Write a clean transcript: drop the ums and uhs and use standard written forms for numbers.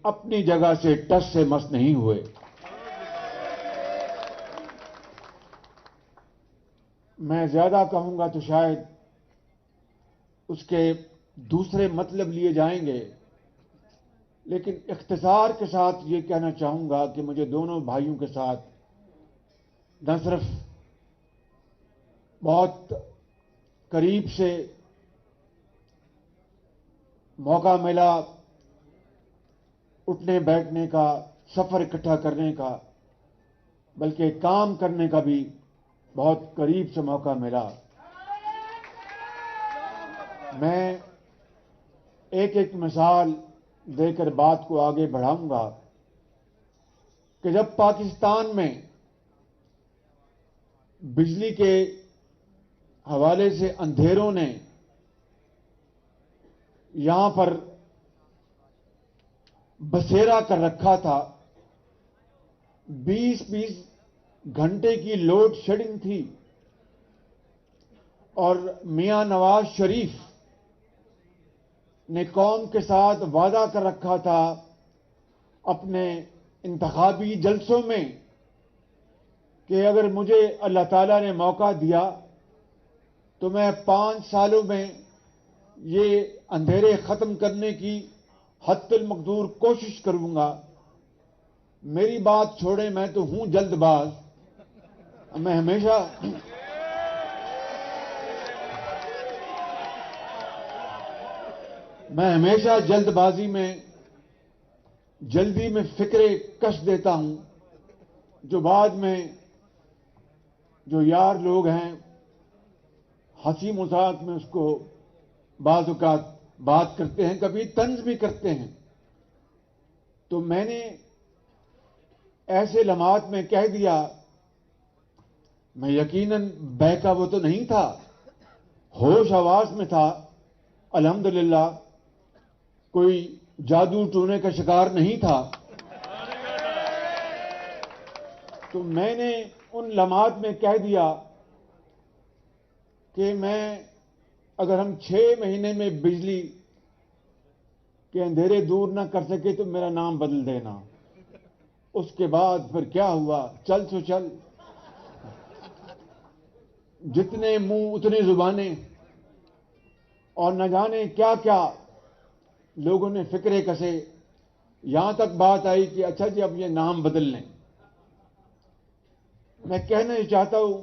اپنی جگہ سے ٹس سے مس نہیں ہوئے. میں زیادہ کہوں گا تو شاید اس کے دوسرے مطلب لیے جائیں گے، لیکن اختصار کے ساتھ یہ کہنا چاہوں گا کہ مجھے دونوں بھائیوں کے ساتھ نہ صرف بہت قریب سے موقع ملا اٹھنے بیٹھنے کا، سفر اکٹھا کرنے کا، بلکہ کام کرنے کا بھی بہت قریب سے موقع ملا. میں ایک ایک مثال دے کر بات کو آگے بڑھاؤں گا کہ جب پاکستان میں بجلی کے حوالے سے اندھیروں نے یہاں پر بسیرا کر رکھا تھا، 20 گھنٹے کی لوڈ شیڈنگ تھی، اور میاں نواز شریف نے قوم کے ساتھ وعدہ کر رکھا تھا اپنے انتخابی جلسوں میں کہ اگر مجھے اللہ تعالیٰ نے موقع دیا تو میں 5 سالوں میں یہ اندھیرے ختم کرنے کی حد المقدور کوشش کروں گا. میری بات چھوڑیں، میں تو ہوں جلد باز. میں ہمیشہ جلد بازی میں جلدی میں فکریں کش دیتا ہوں، جو بعد میں جو یار لوگ ہیں ہنسی مذاق میں اس کو بعض اوقات بات کرتے ہیں، کبھی طنز بھی کرتے ہیں. تو میں نے ایسے لمحات میں کہہ دیا، میں یقیناً بہکا وہ تو نہیں تھا، ہوش آواز میں تھا. الحمدللہ کوئی جادو ٹونے کا شکار نہیں تھا. تو میں نے ان لمحات میں کہہ دیا کہ اگر ہم 6 مہینے میں بجلی کے اندھیرے دور نہ کر سکے تو میرا نام بدل دینا. اس کے بعد پھر کیا ہوا، چل سو چل، جتنے منہ اتنی زبانیں، اور نہ جانے کیا کیا لوگوں نے فکرے کسے. یہاں تک بات آئی کہ اچھا جی اب یہ نام بدل لیں. میں کہنا یہ چاہتا ہوں